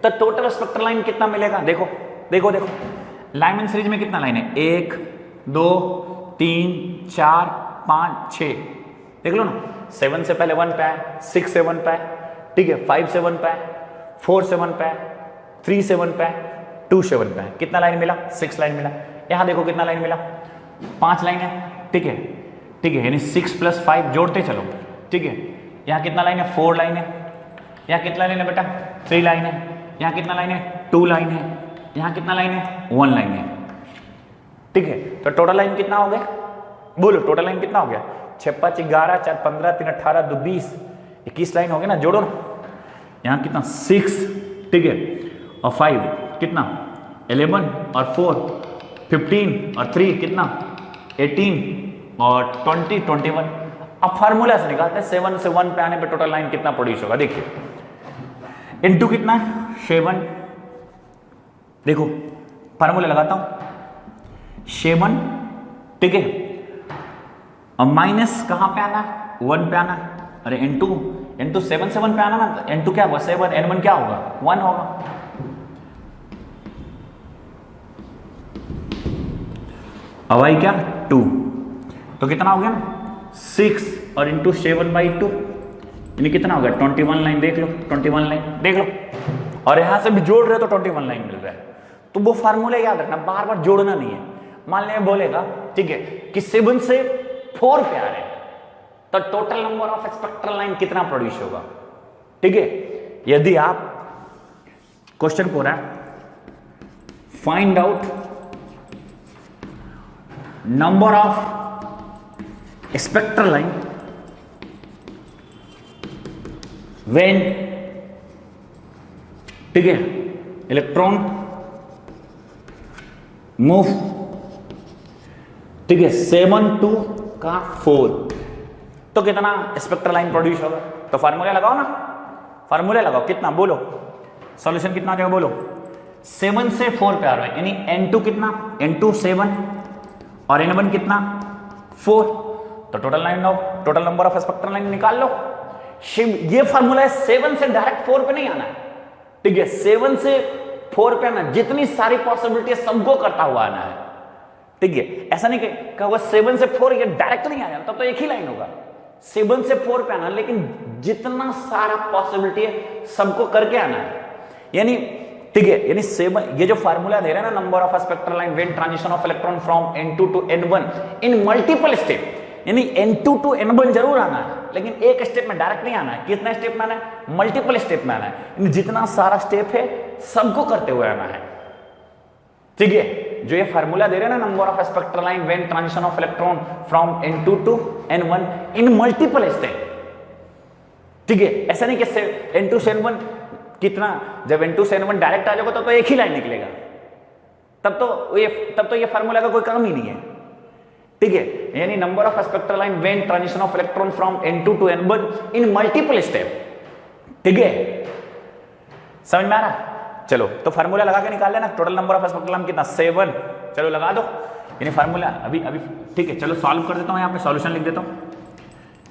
तो टोटल स्पेक्ट्रल लाइन कितना मिलेगा? देखो देखो देखो, लाइमन सीरीज में कितना लाइन है? 1 2 3 4 5 6, देख लो ना, 7 से पहले 1 पे आया, 6 से 1 पे आया, ठीक है, 5 से 1 पे आया, 4 से 1 पे आया, 3 से 1 पे आया, 2 से 1 पे आया, कितना लाइन मिला? 6 लाइन मिला। यहां देखो कितना लाइन मिला? 5 लाइन है, ठीक है, ठीक है, यानी 6 + 5 जोड़ते चलो, ठीक है, यहां कितना लाइन है? 4 लाइन है। यहां कितना लाइन है बेटा? 3 लाइन है। यहां कितना लाइन है? 2 लाइन है। यहां कितना लाइन है? 1 लाइन है, ठीक है, तो टोटल लाइन कितना हो गया? बोलो टोटल लाइन कितना हो गया? 6 5 11 4 15 3 18 2 20 21 लाइन हो गया ना, जोड़ो ना, यहां कितना? 6, ठीक है, और 5 कितना? 11 और 4 15 और 3 कितना? 18 और 20 21। अब फार्मूला से निकालते हैं 7 से 1 पे आने पे टोटल लाइन कितना प्रोड्यूस होगा। देखिए इनटू कितना है? 7, देखो फार्मूला लगाता हूं 7, ठीक है, और माइनस कहां पे आना है? 1 पे आना है। अरे इनटू 7 से 1 पे आना ना, तो इनटू क्या होगा? 7, N1 क्या होगा? 1 होगा। अब आई क्या? 2, तो कितना हो गया ना? 6 और इंटू 7/2, यानी कितना हो गया? 21 लाइन। देख लो 21 लाइन, देख लो, और यहां से भी जोड़ रहे हो तो 21 लाइन मिल रहा है। तो वो फार्मूला याद रखना, बार बार जोड़ना नहीं है। मान लिया बोलेगा, ठीक है, कि 7 से 4 पे आ रहे हैं, तो total number of spectral line कितना प्रोड्यूस होगा, ठीक है। यदि आप क्वेश्चन को रहा है find out number of spectral line when, ठीक है, इलेक्ट्रॉन मूव, ठीक है, 7 to 4, तो कितना स्पेक्ट्रल लाइन प्रोड्यूस होगा? तो फार्मूला लगाओ ना, फार्मूला लगाओ, कितना बोलो, सॉल्यूशन कितना आ जाएगा बोलो। 7 से 4 पे आ रहा है, यानी N2 कितना? N2 7 और N1 कितना? 4, तो total number of spectral line निकाल लो। ये फार्मूला है 7 से डायरेक्ट 4 पे नहीं आना है, ठीक है, 7 से 4 पे आना, जितनी सारी पॉसिबिलिटी सबको करता हुआ आना है, ठीक है। ऐसा नहीं कि होगा 7 से 4 ये डायरेक्ट नहीं आ जाना, तब तो एक ही लाइन होगा। 7 से 4 पे आना, लेकिन जितना सारा पॉसिबिलिटी है सबको करके आना है, यानी ठीक है, यानी 7, ये जो फार्मूला दे रहा है ना, number of spectral line when transition of electron from N2 to N1 in multiple step, यानी N2 to N1 जरूर आना है, लेकिन एक स्टेप में डायरेक्ट नहीं आना है। कितना स्टेप में आना है? मल्टीपल स्टेप में आना है, जितना सारा स्टेप है सबको करते हुए आना है, ठीक है। जो ये फार्मूला दे रहे हैं ना, number of spectral line when transition of electron from N2 to N1 in multiple step, ठीक है। ऐसा नहीं कि N2 से N1 कितना, जब N2 से N1 डायरेक्ट आ जाएगा तो एक ही लाइन निकलेगा, तब तो ये फार्मूला का कोई काम ही नहीं है, ठीक है। यानी number of spectral line when transition of electron from N2 to N1 in multiple step, ठीक है, समझ में आ रहा? चलो तो फार्मूला लगा के निकाल लेना, total number of spectral line कितना? 7, चलो लगा दो, यानी फार्मूला अभी ठीक है। चलो सॉल्व कर देता हूं, यहां पे सॉल्यूशन लिख देता हूं,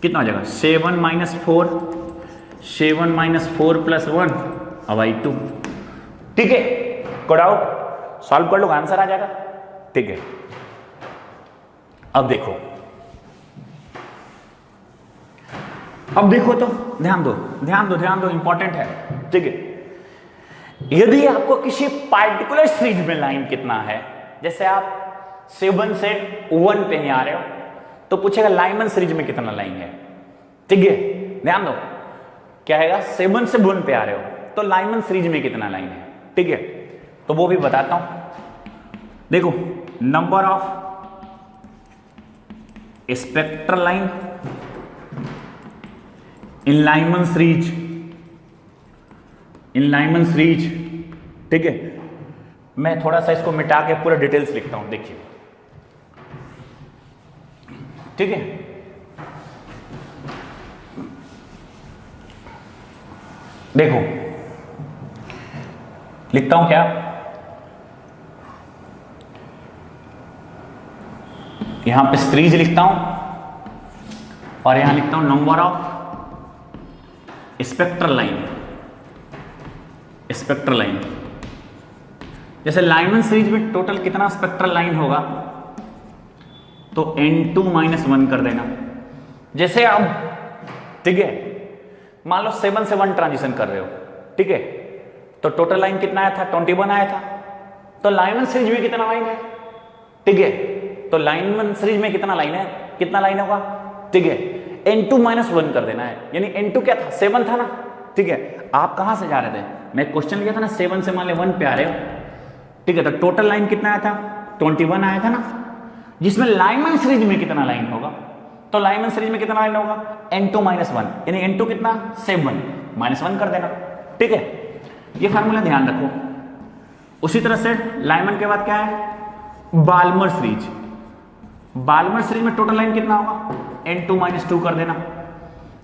कितना हो जाएगा? 7 - 4, 7 - 4 + 1 अब आई 2, ठीक है। कोड आउट, सॉल्व कर लो, आंसर आ जाएगा, ठीक है। अब देखो तो ध्यान दो, इंपॉर्टेंट है, ठीक है। यदि आपको किसी पार्टिकुलर सीरीज में लाइन कितना है, जैसे आप 7 से 1 पे आ रहे हो, तो पूछेगा लाइमन सीरीज में कितना लाइन है, ठीक है। ध्यान दो, क्या है? 7 से 1 पे आ रहे हो तो लाइमन सीरीज में कितना लाइन है, ठीक है, तो वो भी बताता हूं। देखो number of spectral line in Lyman series, ठीक है। मैं थोड़ा सा इसको मिटा के पूरा डिटेल्स लिखता हूं, देखिए, ठीक है। देखो लिखता हूं क्या, यहां पे सीरीज लिखता हूं और यहां लिखता हूं number of spectral line. Spectral line जैसे लाइनमैन सीरीज में टोटल कितना स्पेक्ट्रल लाइन होगा, तो n2 - 1 कर देना। जैसे अब ठीक है, मान लो 7 से 1 ट्रांजिशन कर रहे हो, ठीक है, तो टोटल लाइन कितना आया था, 21 आया था। तो लाइनमैन सीरीज में कितना लाइन है, ठीक है, तो लाइनमैन सीरीज में कितना लाइन है, कितना लाइन होगा, ठीक है, n2 - 1 कर देना है। यानी n2 क्या था, 7 था ना, ठीक है। आप कहां से जा रहे थे, मैं क्वेश्चन लिया था ना, 7 से मान लो 1 पे आ रहे हो, ठीक है, तो टोटल लाइन कितना आया था, 21 आया था ना, जिसमें लाइनमैन सीरीज में कितना लाइन होगा, तो लाइनमैन सीरीज में कितना लाइन होगा, n2 - 1, यानी n2 कितना, 7 -1 कर देना, ठीक है। ये फार्मूला ध्यान रखो। उसी तरह से लाइनमैन के बाद क्या है, बाल्मर सीरीज। बाल्मर सीरीज में टोटल लाइन कितना होगा, n2 - 2 कर देना,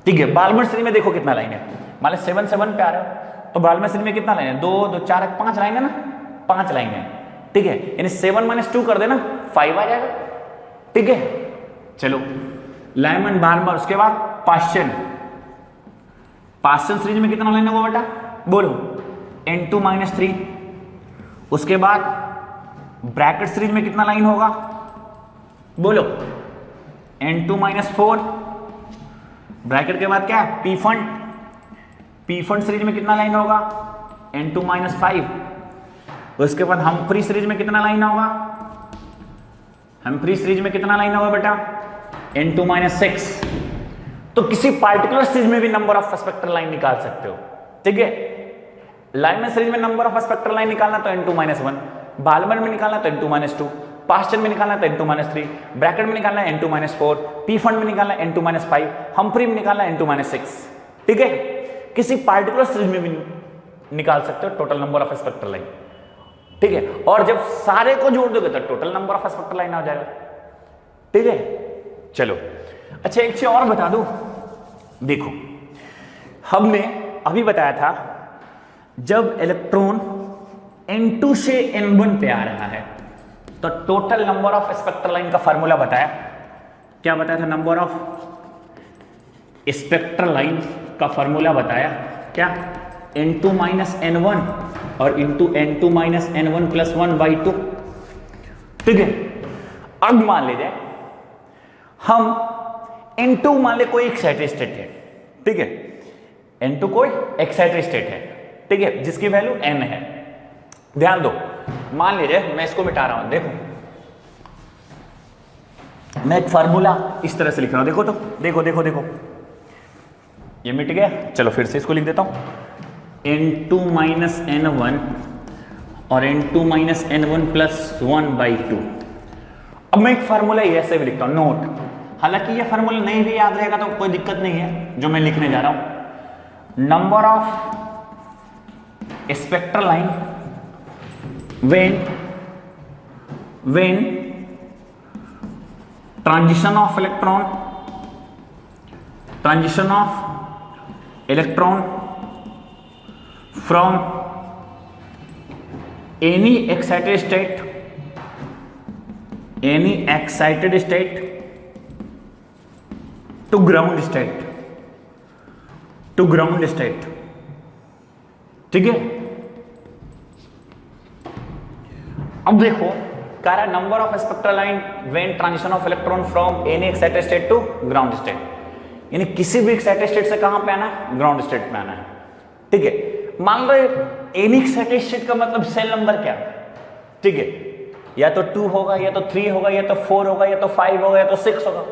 ठीक है। बाल्मर सीरीज में देखो कितना लाइन है, मान लो 7 से 1 पे आ रहे हो, तो बाल्मर सीरीज में कितना लाइन है, 2 2 4 5 लाइन है ना, 5 लाइन है, ठीक है। यानी 7 - 2 कर देना, 5 आ जाएगा, ठीक है। चलो लाइनमैन बाल्मर, उसके बाद पाश्चन। पाश्चन सीरीज में कितना लाइन होगा बेटा, बोलो, n2 - 3। उसके बाद ब्रैकेट सीरीज में कितना लाइन होगा, बोलो, n2 - 4। ब्रैकेट के बाद क्या, P fund. P fund series में कितना लाइन होगा, n2 - 5। उसके बाद हम्फ्री सीरीज में कितना लाइन होगा, हम्फ्री सीरीज में कितना लाइन होगा बेटा, n2 - 6। तो किसी पार्टिकुलर सीरीज में भी नंबर ऑफ स्पेक्ट्रल लाइन निकाल सकते हो, ठीक है। लाइनमैन सीरीज में नंबर ऑफ स्पेक्ट्रल लाइन निकालना तो n2 - 1, बाल्मर में निकालना तो n2 - 2, पाश्चन में निकालना तो n2 - 3, ब्रैकेट में निकालना n2 - 4, पी फंड में निकालना n2 - 5, हम्फ्री में निकालना n2 - 6, ठीक है। किसी पार्टिकुलर सीरीज में भी निकाल सकते हो total number of spectral line, ठीक है। और जब सारे को जोड़ दोगे तो total number of spectral line आ जाएगा, ठीक है। चलो अच्छा, एक चीज और बता दूं, देखो हमने अभी बताया था जब इलेक्ट्रॉन n2 से n1 पे आ रहा है तो total number of spectral line का फार्मूला बताया। क्या बताया था, नंबर ऑफ स्पेक्ट्रल लाइन का फार्मूला बताया, क्या, n2 - n1 और इंटू n2 - n1 + 1/2, ठीक है। अब मान लीजिए हम n2 मान ले कोई एक्साइटेड स्टेट है, ठीक है, n2 कोई एक्साइटेड स्टेट है, ठीक है, जिसकी वैल्यू n है। ध्यान दो, मान लीजिए मैं इसको मिटा रहा हूं, देखो मैं एक फार्मूला इस तरह से लिख रहा हूं, देखो तो, देखो देखो देखो, ये मिट गया। चलो फिर से इसको लिख देता हूं, n2 - n1 और n2 - n1 + 1/2। अब मैं एक फार्मूला ऐसे भी लिखता हूं, नोट, हालांकि ये फार्मूला नहीं भी याद रहेगा तो कोई दिक्कत नहीं है, जो मैं लिखने जा रहा हूं, number of spectral line when transition of electron from any excited state to ground state, ठीक है। अब देखो कह रहा है number of spectral line when transition of electron from any excited state to ground state, यानी किसी भी एक्साइटेड स्टेट से कहां पे आना है, ग्राउंड स्टेट में आना है, ठीक है। मान लो एनी एक्साइटेड स्टेट का मतलब सेल नंबर क्या है, ठीक है, या तो 2 होगा, या तो 3 होगा, या तो 4 होगा, या तो 5 होगा, या तो 6 होगा।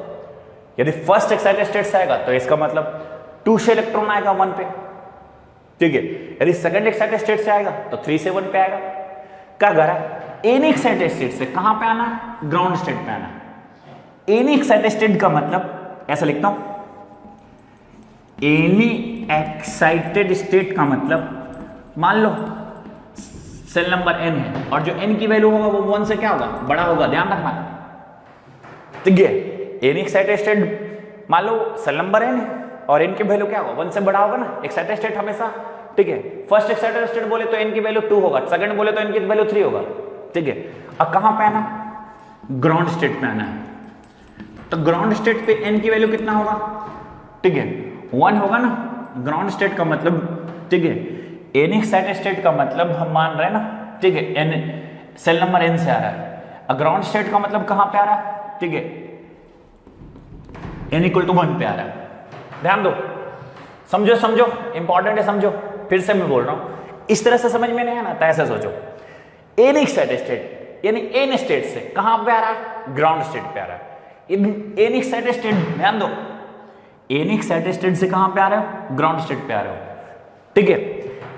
यदि फर्स्ट एक्साइटेड स्टेट से आएगा तो इसका मतलब 2 से इलेक्ट्रॉन आएगा 1 पे, ठीक है। यदि सेकंड एक्साइटेड स्टेट से आएगा तो 3 से 1 पे आएगा। क्या कह रहा है, एनी एक्साइटेड स्टेट से कहां पे आना है, ग्राउंड स्टेट पे आना है। एनी एक्साइटेड स्टेट का मतलब ऐसा लिखता हूं, एनी एक्साइटेड स्टेट का मतलब मान लो सेल नंबर n है और जो n की वैल्यू होगा वो 1 से क्या होगा, बड़ा होगा, ध्यान रखना, ठीक है। एनी एक्साइटेड स्टेट मान लो सेल नंबर n है और n की वैल्यू क्या होगा, 1 से बड़ा होगा ना, एक्साइटेड स्टेट हमेशा, ठीक है। फर्स्ट एक्साइटेड स्टेट बोले तो n की वैल्यू 2 होगा, सेकंड बोले तो n की वैल्यू 3 होगा, ठीक है। अब कहां पे आना, ग्राउंड स्टेट पे आना है, तो ग्राउंड स्टेट पे n की वैल्यू कितना होगा, ठीक है 1 होगा ना। ग्राउंड स्टेट का मतलब, ठीक है एन एक्साइटेड स्टेट का मतलब हम मान रहे हैं ना, ठीक है n सेल नंबर n से आ रहा है। ग्राउंड स्टेट का मतलब कहां पे आ रहा है, ठीक है n इक्वल टू 1 पे आ रहा है। ध्यान दो, समझो समझो, इंपॉर्टेंट है समझो। फिर से मैं बोल रहा हूं, इस तरह से समझ में नहीं आना तो ऐसा सोचो, एन एक्साइटेड स्टेट यानी एन स्टेट से कहां पे आ रहा है, ग्राउंड स्टेट पे आ रहा है। एन एक्साइटेड स्टेट, ध्यान दो, एन एक्साइटेड स्टेट से कहां पे आ रहे हो, ग्राउंड स्टेट पे आ रहे हो, ठीक है।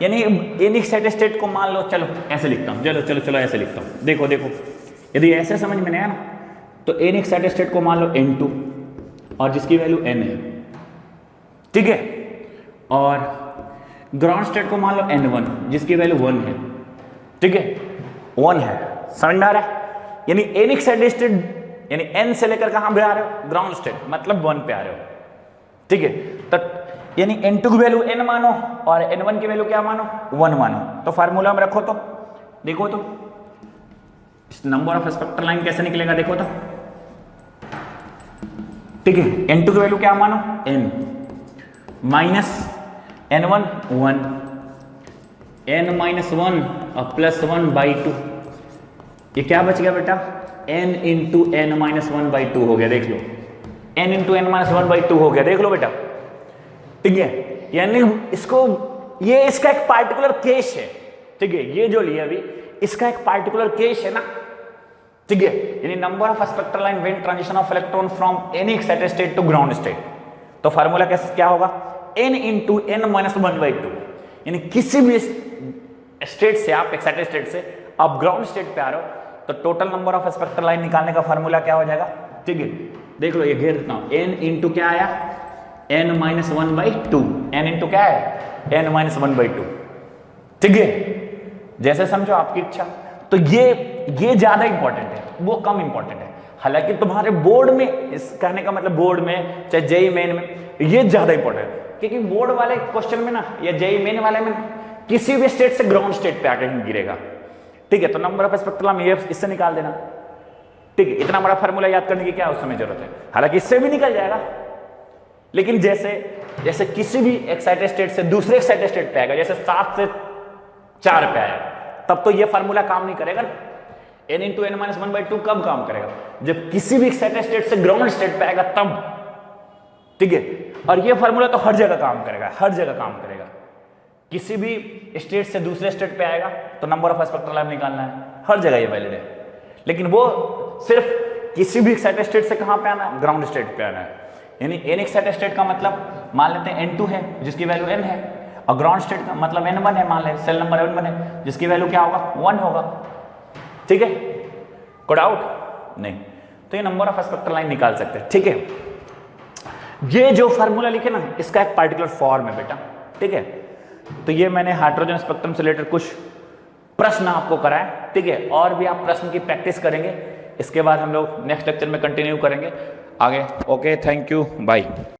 यानी एन एक्साइटेड स्टेट को मान लो, चलो ऐसे लिखता हूं, चलो चलो चलो ऐसे लिखता हूं, देखो देखो, यदि ऐसे समझ में नहीं आया ना तो एन एक्साइटेड स्टेट को मान लो n2 और जिसकी वैल्यू n है, ठीक है, और ग्राउंड स्टेट को मान लो n1 जिसकी वैल्यू 1 है, ठीक है 1 है, समझ में आ रहा है। यानी एन एक्साइटेड स्टेट यानी n से लेकर कहां पे आ रहे हो, ग्राउंड स्टेट, मतलब 1 पे आ रहे हो, ठीक है। तो यानी n2 की वैल्यू n मानो और n1 की वैल्यू क्या मानो, 1 मानो। तो फार्मूला में रखो, तो देखो तो इस नंबर ऑफ स्पेक्ट्रल लाइन कैसे निकलेगा, देखो तो, ठीक है n2 की वैल्यू क्या मानो n minus n1 1, n minus 1 और प्लस 1 बाई 2, ये क्या बच गया बेटा, n into n minus 1 by 2 हो गया, देख लो n into n minus 1 by 2 हो गया, देख लो बेटा, ठीक है। यानी इसको, ये इसका एक पार्टिकुलर केस है, ठीक है, ये जो लिया अभी इसका एक पार्टिकुलर केस है ना, ठीक है। यानी number of spectral line when transition of electron from any excited state to ground state, तो फार्मूला कैसे क्या होगा, n into n minus 1 by 2, यानी किसी भी स्टेट से, आप एक्साइटेड स्टेट से आप ग्राउंड स्टेट पे आ रहे हो तो total number of spectral line निकालने का फार्मूला क्या हो जाएगा, ठीक है। देख लो ये घेर देता हूं, n इंटू क्या आया, n minus 1 by 2, n into क्या है, n माइनस 1 बाई 2, ठीक है। जैसे समझो आपकी इच्छा। तो ये ज्यादा इंपॉर्टेंट है, वो कम इंपॉर्टेंट है। हालांकि तुम्हारे बोर्ड में, इस कहने का मतलब बोर्ड में चाहे जेई मेन में ये ज्यादा इंपॉर्टेंट है, क्योंकि बोर्ड वाले क्वेश्चन में ना या जेई मेन वाले में किसी भी स्टेट से ग्राउंड स्टेट पे आकर गिरेगा, ठीक है। तो नंबर ऑफ स्पेक्ट्रल में ये इससे निकाल देना, ठीक है। इतना बड़ा फार्मूला याद करने की क्या उस समय जरूरत है, हालांकि इससे भी निकल जाएगा, लेकिन जैसे किसी भी एक्साइटेड स्टेट से दूसरे एक्साइटेड स्टेट पे आएगा, जैसे 7 से 4 पे आया, तब तो ये फार्मूला काम नहीं करेगा ना। n into n minus 1 by 2 कब काम करेगा, जब किसी भी एक्साइटेड स्टेट से ग्राउंड स्टेट पे आएगा तब, ठीक है। और ये फार्मूला तो हर जगह काम करेगा, हर जगह काम करेगा। किसी भी स्टेट से दूसरे स्टेट पे आएगा तो नंबर ऑफ स्पेक्ट्रल लाइन निकालना है, हर जगह ये वैलिड है। लेकिन वो सिर्फ किसी भी एक्साइटेड स्टेट से कहां पे आना है, ग्राउंड स्टेट पे आना है। यानी n एक्साइटेड स्टेट का मतलब मान लेते हैं n2 है जिसकी वैल्यू n है, और ग्राउंड स्टेट का मतलब n1 है, मान ले सेल नंबर n1 है जिसकी वैल्यू क्या होगा, 1 होगा, ठीक है। कोई डाउट नहीं, तो ये नंबर ऑफ स्पेक्ट्रल लाइन निकाल सकते हैं, ठीक है। ये जो फार्मूला लिखे ना, इसका एक पार्टिकुलर फॉर्म है बेटा, ठीक है। तो ये मैंने हाइड्रोजन स्पेक्ट्रम से रिलेटेड कुछ प्रश्न आपको कराए, ठीक है। और भी आप प्रश्न की प्रैक्टिस करेंगे, इसके बाद हम लोग नेक्स्ट लेक्चर में कंटिन्यू करेंगे आगे। Okay, thank you, bye.